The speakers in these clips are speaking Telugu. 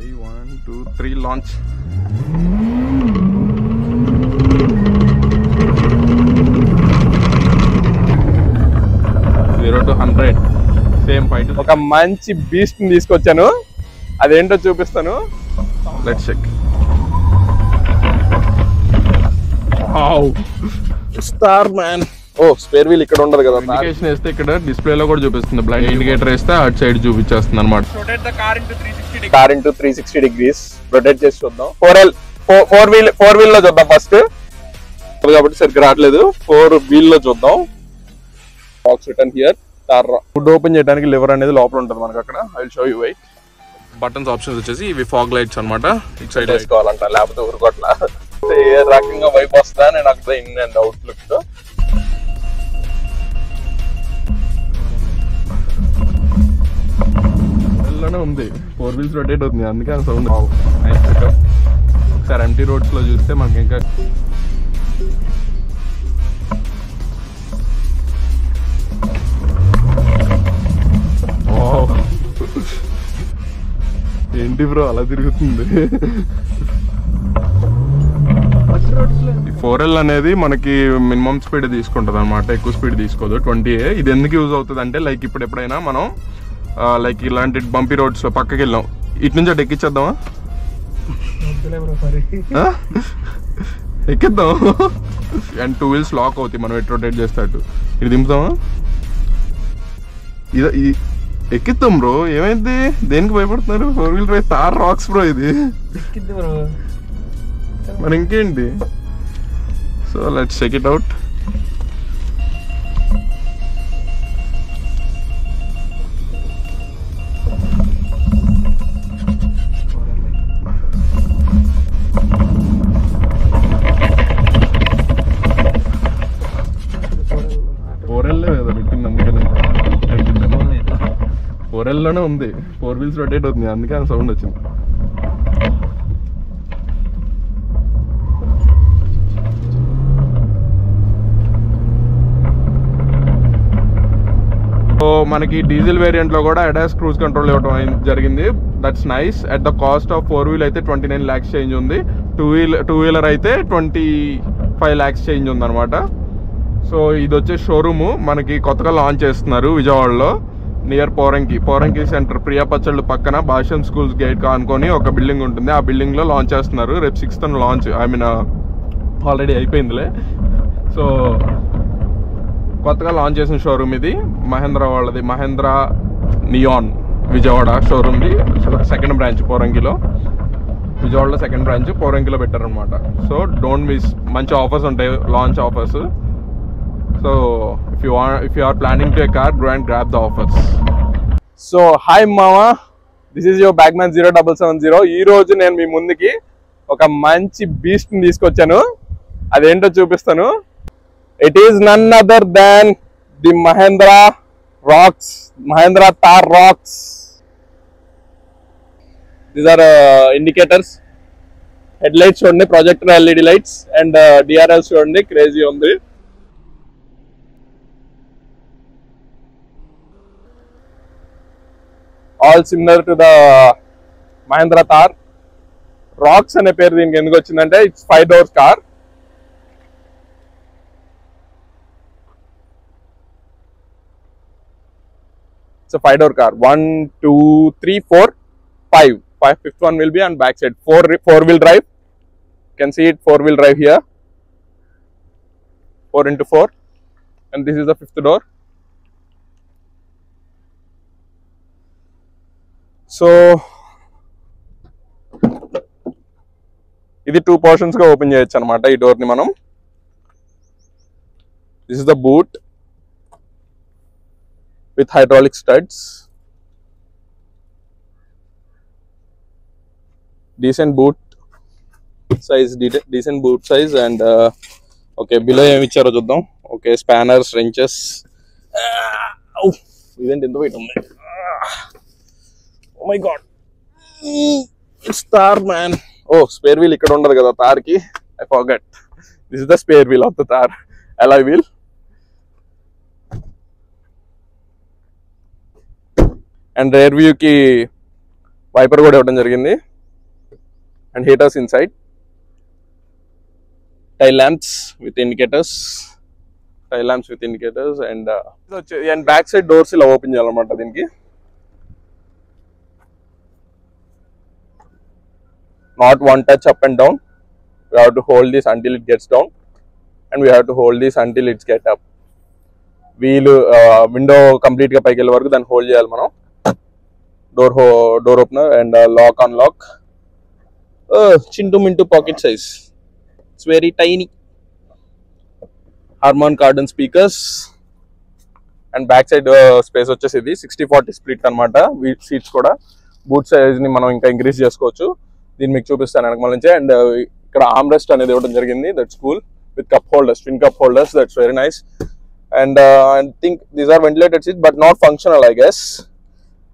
Ready, 1, 2, 3, launch. 0 to 100 same 5 to 6. ఒక మంచి బీస్ట్ ని తీసుకొచ్చాను, అదేంటో చూపిస్తాను. Let's check. Star man. ఓ స్పేర్ వీల్ ఇక్కడ ఉండదు కదా, ఇండికేషన్ వేస్తే ఇక్కడ డిస్ప్లేలో కూడా చూపిస్తుంది. బ్లైండ్ ఇండికేటర్ వేస్తే అటు సైడ్ చూపించేస్తుంది అనమాట. Rotate the car into 360 degrees. Rotate చేసి చూద్దాం. ఫోర్ వీల్ లో చూద్దాం ఫస్ట్, కాబట్టి సరిగ్గా రావట్లేదు. 4 వీల్ లో చూద్దాం. Box return here. Hood open చేయడానికి లివర్ అనేది లోపల ఉంటుంది మనకు అక్కడ. I will show you. Wait. Buttons options వచ్చేసి ఇవి ఫాగ్ లైట్స్ అనమాట. ఇటు సైడ్ వేసుకోవాలంట, లేకపోతే ఊరుకోట్ల ఏ రకంగా వైపు వస్తా నేను అక్కడ ఇన్ అండ్ అవుట్ లుక్ తో. ఉంది 4 వీల్స్ రొటేట్ అవుతుంది, అందుకే ఆ సౌండ్. ఒకసారి ఎంటీ రోడ్స్ లో చూస్తే మనకి ఇంకా ఏంటి బ్రో అలా తిరుగుతుంది. 4L అనేది మనకి మినిమం స్పీడ్ తీసుకుంటుంది అనమాట, ఎక్కువ స్పీడ్ తీసుకోదు. 20A. ఇది ఎందుకు యూజ్ అవుతుంది అంటే లైక్ ఇప్పుడు ఎప్పుడైనా మనం లైక్ ఇలాంటి బంపీ రోడ్స్ లో పక్కకి వెళ్ళాం, ఇటు నుంచి అటు ఎక్కించేద్దామా? ఎక్కిద్దాం. అండ్ 2 వీల్స్ లాక్ అవుతాయి మనం ఎటు రొటేట్ చేస్తాడు. ఇది దింపుతామా? ఇది ఎక్కిద్దాం బ్రో. ఏమైంది, దేనికి భయపడుతున్నారు? 4 wheel drive Thar rocks bro ఇది. మరి ఇంకేంటి. So let's check it out. లోనే ఉంది. 4 వీల్స్ రొటేట్ అవుతుంది, అందుకే ఆ సౌండ్ వచ్చింది. సో మనకి డీజిల్ వేరియంట్ లో కూడా ADAS క్రూజ్ కంట్రోల్ ఇవ్వడం జరిగింది. That's nice. At the cost of 4 wheel అయితే 29 lakhs చేంజ్ ఉంది. టూ వీలర్ అయితే 25 lakhs చేంజ్ ఉంది అనమాట. సో ఇది వచ్చే షోరూము మనకి కొత్తగా లాంచ్ చేస్తున్నారు విజయవాడలో, నియర్ పోరంకి సెంటర్. ప్రియా పచ్చళ్ళు పక్కన భాషం స్కూల్స్ గేట్ అనుకొని ఒక బిల్డింగ్ ఉంటుంది, ఆ బిల్డింగ్ లో లాంచ్ చేస్తున్నారు. రేపు 6th launch. I mean already అయిపోయిందిలే. సో కొత్తగా లాంచ్ చేసిన షోరూమ్ ఇది, మహేంద్ర వాళ్ళది. మహేంద్ర నియాన్ విజయవాడ షోరూమ్ది సెకండ్ బ్రాంచ్ పోరంకిలో. విజయవాడలో సెకండ్ బ్రాంచ్ పోరంకిలో పెట్టారనమాట. So don't miss. మంచి ఆఫర్స్ ఉంటాయి, launch offers. So if you are planning to a car, go and grab the offers. So hi mama, this is your Bagman 0770. ఈ రోజు నేను మీ ముందుకి ఒక మంచి బీస్ట్ ని తీసుకొచ్చాను, అదేంటో చూపిస్తాను. It is none other than the Mahindra Thar Rocks. These are indicators. Headlights చూడండి, projector LED lights, and DRL చూడండి, crazy ఉంది. All similar to the Mahindra Thar. Rocks అనే పేరు దీనికి ఎందుకు వచ్చిందంటే it's 5 doors car. It's a 5-door car. 1, 2, 3, 4, 5. Fifth one will be on back side. 4-wheel drive. You can see it, 4-wheel drive here. 4x4. And this is the 5th door. So ఇది 2 portions గా ఓపెన్ చేయొచ్చు అనమాట ఈ డోర్ ని మనం. This is the boot with hydraulic studs. Decent boot size and okay, below ఏమి ఇచ్చారో చూద్దాం. Okay, spanners, రెంచెస్. ఇదేంటి ఎంత వెయిట్ ఉంది. Oh my god, it's Thar man. Oh, spare wheel ఇక్కడ ఉండదు కదా Thar కి. I forgot. This is the spare wheel of the Thar, alloy wheel. And rear view కి వైపర్ కూడా ఇవ్వడం జరిగింది. and heaters inside. Tail lamps with indicators. And back side doors ఇలా ఓపెన్ చేయాలన్నమాట దీనికి. Not one touch up and down. We have to hold this until it gets down, and we have to hold this until it's get up. Wheel window complete గా పైకి వెళ్ళే వరకు దాన్ని హోల్డ్ చేయాలి మనం. Door opener and lock unlock. Chintu mintu pocket size. It's very tiny. Harman Kardon speakers and backside space వచ్చేసి ఇది 60-40 split అన్నమాట. వీట్ సీట్స్ కూడా బూట్ సైజ్ ని మనం ఇంకా ఇంక్రీజ్ చేసుకోవచ్చు. దీన్ని మీకు చూపిస్తాను వెనకమాల నుంచి. అండ్ ఇక్కడ ఆర్మ్ రెస్ట్ అనేది ఇవ్వడం జరిగింది. That's cool with cup holders, twin cup holders. That's very nice. And I think these are ventilated seat but not functional I guess.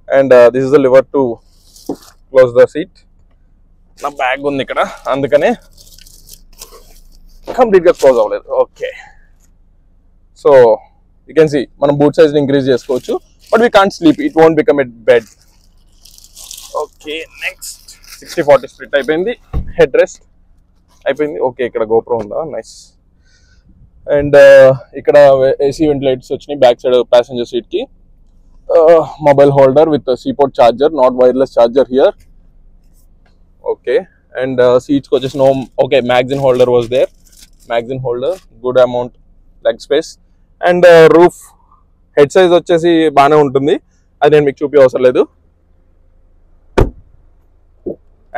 And this is the lever to close the seat. నా బ్యాగ్ ఉంది ఇక్కడ, అందుకనే కంప్లీట్ గా క్లోజ్ అవ్వలేదు. Okay, so you can see మనం బూట్ సైజ్ ని ఇంక్రీజ్ చేసుకోవచ్చు, but we can't sleep, it won't become a bed. Okay, next 60-40 split అయిపోయింది. హెడ్ రెస్ట్ అయిపోయింది. ఓకే, ఇక్కడ గోప్రో ఉందా, నైస్. అండ్ ఇక్కడ ఏసీ వెంటిలేటర్స్ వచ్చినాయి బ్యాక్ సైడ్ ప్యాసింజర్ సీట్ కి. Mobile holder with C port charger, not wireless charger here. Okay, and seats వచ్చేసి no. Okay, magazine holder was there. Magazine holder, good amount leg space. And roof head size వచ్చేసి బాగానే ఉంటుంది, అది నేను మీకు చూపి అవసరం లేదు.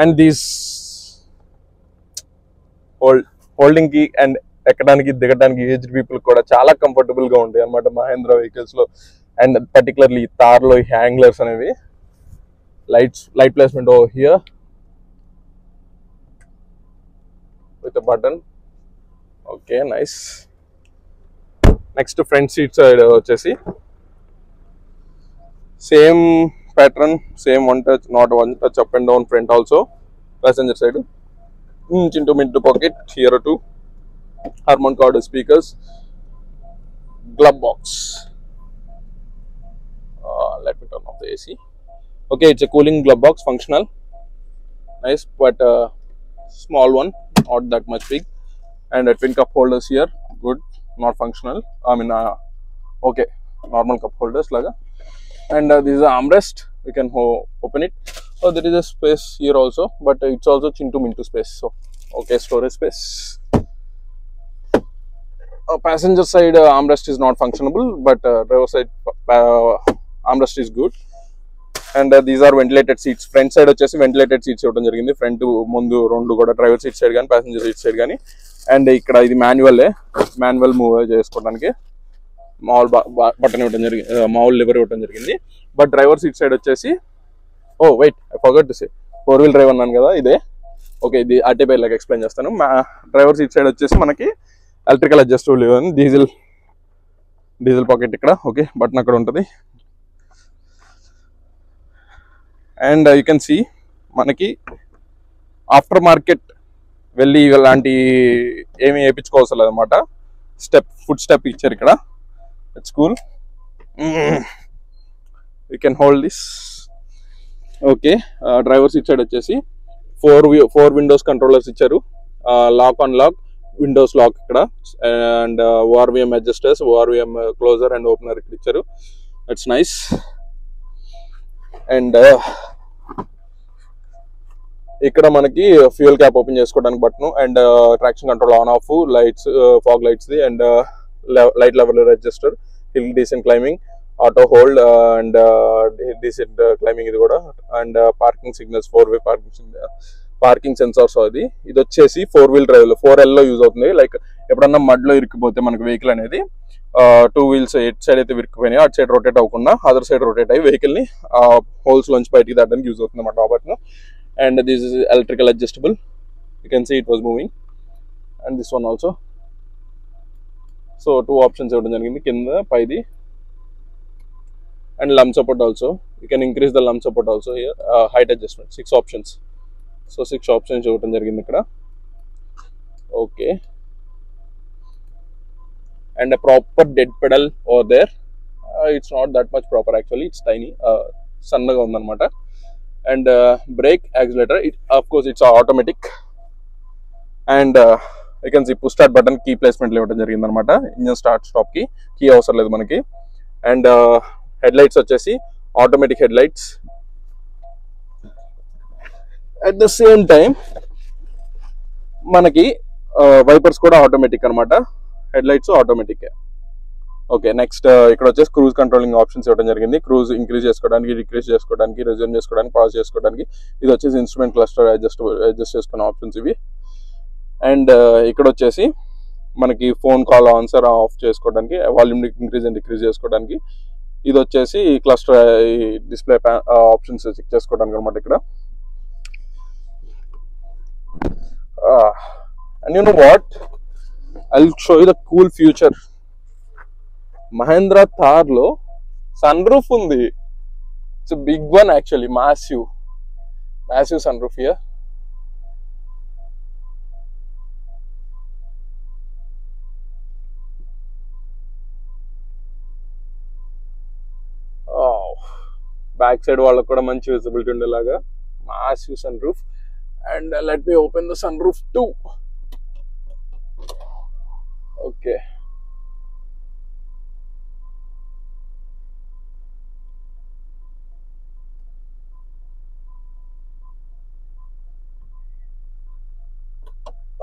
అండ్ దీస్ హోల్డింగ్ కి అండ్ ఎక్కడానికి దిగడానికి ఏజ్డ్ పీపుల్ కూడా చాలా కంఫర్టబుల్ గా ఉంటాయి అన్నమాట మహేంద్ర వెహికల్స్ లో. అండ్ పర్టికులర్లీ తార్ లో హ్యాంగ్లర్స్ అనేవి. Light placement over here with button. Okay, nice. Next front seat side వచ్చేసి same pattern, same one touch, not one touch up and down front also. Passenger side Chintu mintu pocket here too. Harman Kardon speakers. Glove box. Let me turn off the AC. Okay, it's a cooling glove box, functional. Nice, but small one, not that much big. And twin cup holders here, good, not functional. I mean, okay, normal cup holders laga. And this is an armrest. We can open it. Oh, there is a space here also, but it's also Chintu mintu space. So, okay, storage space. Passenger side armrest is not functionable, but driver side armrest is good. And these are ventilated seats. Front side వచ్చేసి ventilated seats ఇవ్వడం జరిగింది. ఫ్రంట్ ముందు రెండు కూడా డ్రైవర్ సీట్ సైడ్ కానీ ప్యాసింజర్ సీట్ సైడ్ కానీ. అండ్ ఇక్కడ ఇది మాన్యువల్ మూవ్ చేసుకోవడానికి మామూలు బటన్ ఇవ్వడం జరిగింది, మామూలు లివర్ ఇవ్వడం జరిగింది. బట్ డ్రైవర్ సీట్ సైడ్ వచ్చేసి, oh wait, I forgot to say, 4-wheel drive అన్నాను కదా ఇదే. ఓకే, ఇది ఆర్టీఐ లాగా ఎక్స్ప్లెయిన్ చేస్తాను. డ్రైవర్ సీట్ సైడ్ వచ్చేసి మనకి ఎలక్ట్రికల్ అడ్జస్టబుల్ డీజిల్ పాకెట్ ఇక్కడ. ఓకే, బటన్ అక్కడ ఉంటుంది. అండ్ యూ కెన్ సీ మనకి ఆఫ్టర్ మార్కెట్ వెళ్ళి ఇలాంటి ఏమి వేయించుకోవాల్సిన లేదన్నమాట. ఫుడ్ స్టెప్ ఇచ్చారు ఇక్కడ. It's cool. You can hold this. Okay, driver seat side వచ్చేసి ఫోర్ విండోస్ కంట్రోలర్స్ ఇచ్చారు. Lock on lock, windows lock ఇక్కడ. And ORVM adjusters, ORVM closer and opener ఇక్కడ ఇచ్చారు. It's nice. అండ్ ఇక్కడ మనకి ఫ్యూయల్ క్యాప్ ఓపెన్ చేసుకోవడానికి button. And traction control on off, lights, fog lights the. And light level adjuster, hill decent climbing, auto hold and decent climbing ఇది కూడా. And parking signals, 4-way parking sensors. ఇది వచ్చేసి 4-wheel డ్రైవ్ లో 4L లో యూజ్ అవుతుంది. లైక్ ఎప్పుడన్నా మడ్ లో ఇరికిపోతే మనకి వెహికల్ అనేది 2 wheels ఎట్ సైడ్ అయితే విరికిపోయినాయి అటు సైడ్ రొటేట్ అవ్వకుండా అదర్ సైడ్ రొటేట్ అయ్యి వెహికల్ ని హోల్స్ లోంచి బయటికి దాటడానికి యూజ్ అవుతుంది అన్నమాట button. And this is electrical adjustable. You can see it was moving. And this one also. So 2 options ఇవ్వడం జరిగింది, కింద పైది. And lump support also, you can increase the lump support also here. Height adjustment, 6 options. So 6 options ఇవ్వడం జరిగింది ఇక్కడ. Okay, and a proper dead pedal over there. It's not that much proper actually, it's tiny, సన్నగా ఉందన్నమాట. And brake accelerator of course it's automatic. And you can see push start button key placement ఇవ్వడం జరిగింది అనమాట. ఇంజన్ స్టార్ట్ స్టాప్ కి కీ అవసరం లేదు మనకి. అండ్ హెడ్ లైట్స్ వచ్చేసి automatic head lights. At the same time మనకి వైపర్స్ కూడా ఆటోమేటిక్ అనమాట. Head lights automatic. Okay, next ఇక్కడ వచ్చేసి క్రూజ్ కంట్రోలింగ్ ఆప్షన్స్ ఇవ్వడం జరిగింది. క్రూజ్ ఇంక్రీజ్ చేసుకోవడానికి, డిక్రీజ్ చేసుకోవడానికి, రెజ్యూమ్ చేసుకోవడానికి, పాజ్ చేసుకోవడానికి. ఇది వచ్చేసి ఇన్స్ట్రుమెంట్ క్లస్టర్ అడ్జస్ట్ చేసుకున్న ఆప్షన్స్ ఇవి. అండ్ ఇక్కడ వచ్చేసి మనకి ఫోన్ కాల్ ఆన్సర్ ఆఫ్ చేసుకోవడానికి, వాల్యూమ్ ఇంక్రీజ్ అండ్ డిక్రీజ్ చేసుకోవడానికి. ఇది వచ్చేసి క్లస్టర్ డిస్ప్లే ఆప్షన్స్ చెక్ చేసుకోవడానికి అనమాట ఇక్కడ. And you know what, I will show you the cool future. Mahindra Thar లో సన్ రూఫ్ ఉంది. It's big one actually, massive sun roof here. Back side వాళ్ళకి కూడా మంచి విజిబిలిటీ ఉండేలాగా massive sun roof. And let me open the sun roof too. Okay,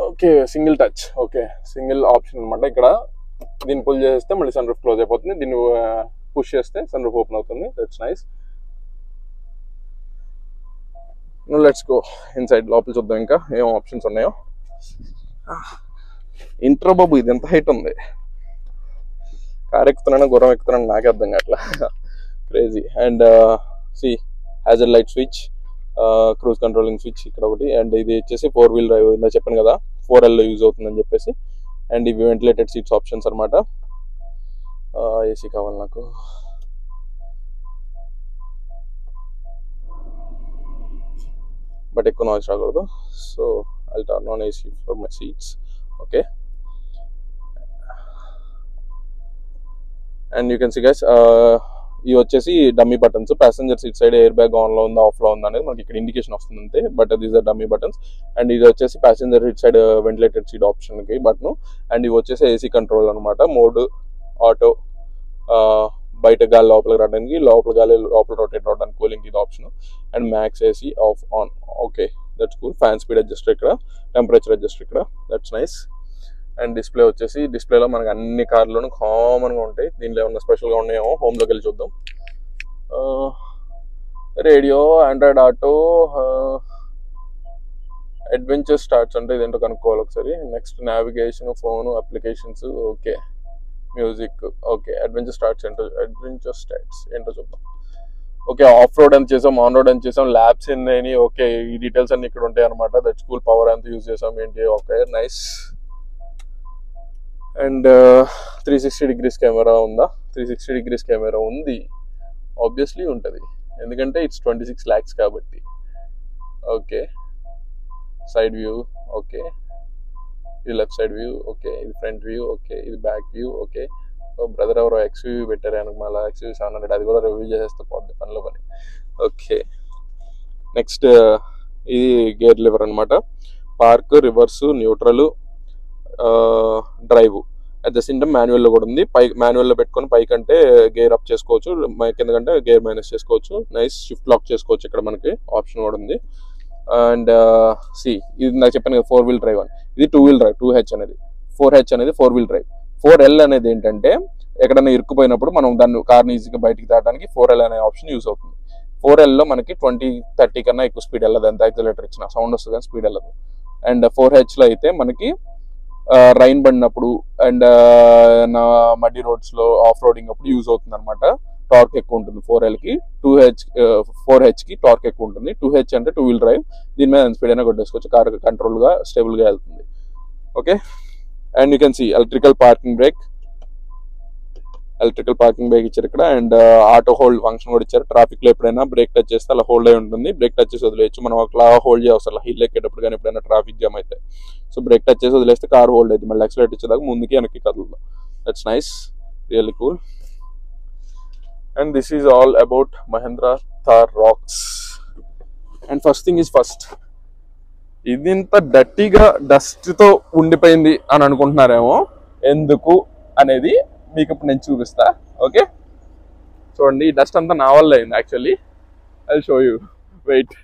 okay single touch. Okay, single option అనమాట. ఇక్కడ దీన్ని పుల్ చేస్తే మళ్ళీ సన్ రూఫ్ క్లోజ్ అయిపోతుంది, దీన్ని పుష్ చేస్తే సన్ రూఫ్ ఓపెన్ అవుతుంది. That's nice. Let's go inside. లోపల చూద్దాం ఇంకా ఏం ఆప్షన్స్ ఉన్నాయో. ఇంట్రో బాబు, ఇది ఎంత హైట్ ఉంది. కార్ ఎక్కుతున్నాను, గుర్రం ఎక్కుతున్నాను, నాకే అర్థం కావట్లా. క్రేజీ. అండ్ సి hazard light switch, cruise controlling switch ఇక్కడ ఒకటి. అండ్ ఇది వచ్చేసి 4-wheel డ్రైవ్, ఇందా చెప్పాను కదా 4L యూజ్ అవుతుందని చెప్పేసి. అండ్ ఇవి వెంటిలేటెడ్ సీట్స్ ఆప్షన్స్ అనమాట. ఏసీ కావాలి నాకు. బట్ ఎక్కువ నాయిస్ రాకూడదు, so I will turn on AC for my seats. Okay, and you can see guys, ఇవి వచ్చేసి dummy buttons. Passenger seat side air bag on లో ఉందా, ఆఫ్ లో ఉందా అనేది మనకి ఇక్కడ ఇండికేషన్ వస్తుంది అంతే. But these are dummy buttons. And ఇది వచ్చేసి passenger seat side ventilated seat option కి బటన్. అండ్ ఇవి వచ్చేసి ఏసీ కంట్రోల్ అనమాట. మోడ్ ఆటో, బయట గాలి లోపలికి రావడానికి, లోపల గాలి లోపల రొటేట్ అవడానికి కూలింగ్ ఇది option. And max AC of on. Okay, that's cool. Fan speed adjuster ఇక్కడ, టెంపరేచర్ అడ్జస్టర్ ఇక్కడ. That's nice. అండ్ డిస్ప్లే వచ్చేసి, డిస్ప్లేలో మనకి అన్ని కార్లోనూ కామన్గా ఉంటాయి. దీనిలో ఏమన్నా స్పెషల్గా ఉన్నాయేమో హోమ్లోకి వెళ్ళి చూద్దాం. Radio, Android auto, adventure starts అంటే ఇదేంటో కనుక్కోవాలి ఒకసారి. Next navigation, phone, applications, okay, music, okay. Adventure starts ఏంటో చూద్దాం. ఓకే, ఆఫ్ రోడ్ అని చేసాం, ఆన్ రోడ్ అని చేసాం, ల్యాబ్స్ ఎన్ని, ఓకే, ఈ డీటెయిల్స్ అన్ని ఇక్కడ ఉంటాయి అనమాట. That's cool. పవర్ ఎంత యూజ్ చేసాం ఏంటి, okay, nice. And 360 degrees camera ఉందా? 360 degrees కెమెరా ఉంది, ఆబ్వియస్లీ ఉంటుంది, ఎందుకంటే ఇట్స్ 26 lakhs కాబట్టి. ఓకే, సైడ్ వ్యూ, ఓకే, ఇది లెఫ్ట్ సైడ్ వ్యూ, ఓకే, ఇది ఫ్రంట్ వ్యూ, ఓకే, ఇది బ్యాక్ వ్యూ, ఓకే. బ్రదర్ ఎవరో XUV పెట్టారు ఆయనకు, మళ్ళీ XUV 700, అది కూడా రివ్యూ చేసేస్తే పోద్ది పనిలో పని. ఓకే, నెక్స్ట్ ఇది గేర్ లివర్ అనమాట. Park, reverse, neutral, drive. At the same time మాన్యువల్లో కూడా ఉంది. మాన్యువల్లో పెట్టుకొని పైకంటే గేర్ అప్ చేసుకోవచ్చు, కిందకంటే గేర్ మైనస్ చేసుకోవచ్చు. నైస్. షిఫ్ట్ లాక్ చేసుకోవచ్చు, ఇక్కడ మనకి ఆప్షన్ కూడా ఉంది. అండ్ ఇది నాకు చెప్పాను కదా 4-wheel drive అని, ఇది 2-wheel drive, 2H అనేది. 4H అనేది 4-wheel drive. 4L అనేది ఏంటంటే ఎక్కడైనా ఇరుక్కుపోయినప్పుడు మనం దాన్ని కార్ని ఈజీగా బయటికి దాటడానికి 4L అనే ఆప్షన్ యూజ్ అవుతుంది. 4Lలో మనకి 20-30 కన్నా ఎక్కువ స్పీడ్ వెళ్ళదు, ఎంత యాక్సిలరేటర్ ఇచ్చిన సౌండ్ వస్తుంది కానీ స్పీడ్ వెళ్ళదు. అండ్ 4Hలో అయితే మనకి రైన్ పడినప్పుడు అండ్ మడ్డి రోడ్స్లో ఆఫ్ రోడింగ్ అప్పుడు యూజ్ అవుతుంది అనమాట. టార్క్ ఎక్కువ ఉంటుంది 4Lకి. 4Hకి టార్క్ ఎక్కువ ఉంటుంది. 2H అంటే 2-wheel drive, దీని మీద ఎంత స్పీడ్ అయినా కొట్టేసుకోవచ్చు, కార్ కంట్రోల్గా స్టేబుల్గా వెళ్తుంది. Okay, and you can see electrical parking brake ఇచ్చారు ఇక్కడ. అండ్ ఆటో హోల్డ్ ఫంక్షన్ కూడా ఇచ్చారు. ట్రాఫిక్ లో ఎప్పుడైనా బ్రేక్ టచ్ చేస్తే అలా హోల్డ్ అయి ఉంటుంది, బ్రేక్ టచ్ చేసి వదిలేయచ్చు. మనం అలా హోల్డ్ చేయవసరం హిల్ ఎక్కేటప్పుడు కానీ ఎప్పుడైనా ట్రాఫిక్ జామ్ అయితే. సో బ్రేక్ టచ్ చేసి వదిలేస్తే కార్ హోల్డ్ అవుతుంది, మళ్ళీ యాక్సిలేట్ ఇచ్చేదాకా ముందుకి వెనక్కి కదులుతాం. That's nice, really cool. And this is all about Mahindra Thar rocks. And first thing is first, ఇది ఇంత డర్టీగా డస్ట్తో ఉండిపోయింది అని అనుకుంటున్నారేమో, ఎందుకు అనేది మీకు ఇప్పుడు నేను చూపిస్తా. ఓకే, చూడండి, ఈ డస్ట్ అంతా నా వల్ల అయింది actually. I show you, wait,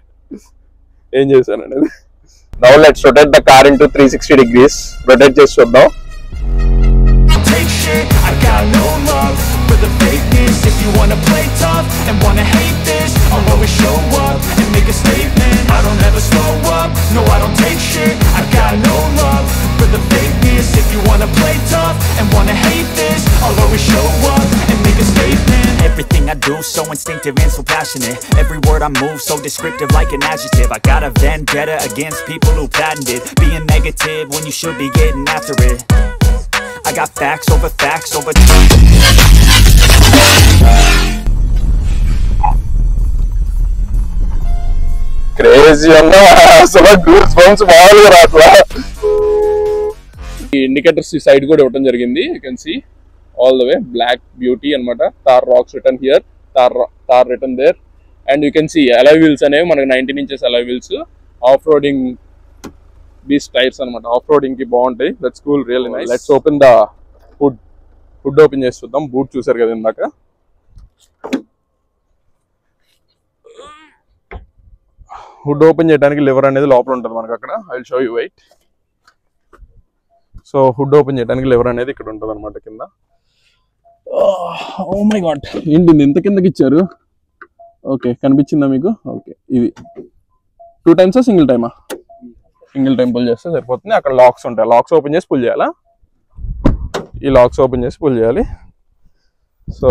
ఏం చేశాను అనేది. Now let's rotate the car into 360 degrees. Rotate చేసి చూద్దాం. Take shit, I got no love for the fakeness. If you wanna play tough and wanna hate this, I'll always show up and make a statement. I don't ever slow up, no I don't take shit. I got no love for the fakeness. If you wanna play tough and wanna hate this, I'll always show up and make a statement. Everything I do so instinctive and so passionate. Every word I move so descriptive like an adjective. I got a vendetta against people who patented being negative when you should be getting after it. I got facts over crazy అన్న, అసలు గూస్ బంప్స్ మామూలుగా రాట్లా. ఈ ఇండికేటర్స్ ఈ సైడ్ కూడా ఇవ్వడం జరిగింది. You can see all the way black beauty అనమాట. Thar rocks return here, Thar return there. And you can see alloy wheels అనేవి మనకి 19 inches alloy wheels. Off roading beast tyres అనమాట. ఆఫ్ రోడింగ్ కి బాగుంటాయి. That's cool, really nice. Let's open the hood open చేసి చూద్దాం. బూట్ చూసారు కదా ఇందాక. హుడ్ ఓపెన్ చేయడానికి లివర్ అనేది లోపల ఉంటుంది మనకు అక్కడ. I will show you, wait. So hood open చేయడానికి లివర్ అనేది ఇక్కడ ఉంటుంది అనమాట కింద. ఓ మై గాడ్, ఏంటి ఇంత కిందకి ఇచ్చారు? ఓకే, కనిపించిందా మీకు? ఓకే, ఇది 2 times సింగిల్ టైమా? సింగిల్ టైం పుల్ చేస్తే సరిపోతుంది. అక్కడ లాక్స్ ఉంటాయి, లాక్స్ ఓపెన్ చేసి పుల్ చేయాలా? ఈ లాక్స్ ఓపెన్ చేసి పుల్ చేయాలి. So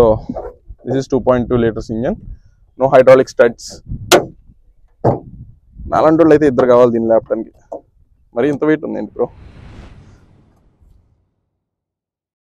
this is 2.2 liters engine, no hydraulic studs. నాలంటి వాళ్ళు అయితే 2 కావాలి దీన్ని లేపడానికి. మరి ఇంత వెయిట్ ఉంది ఏంటి బ్రో?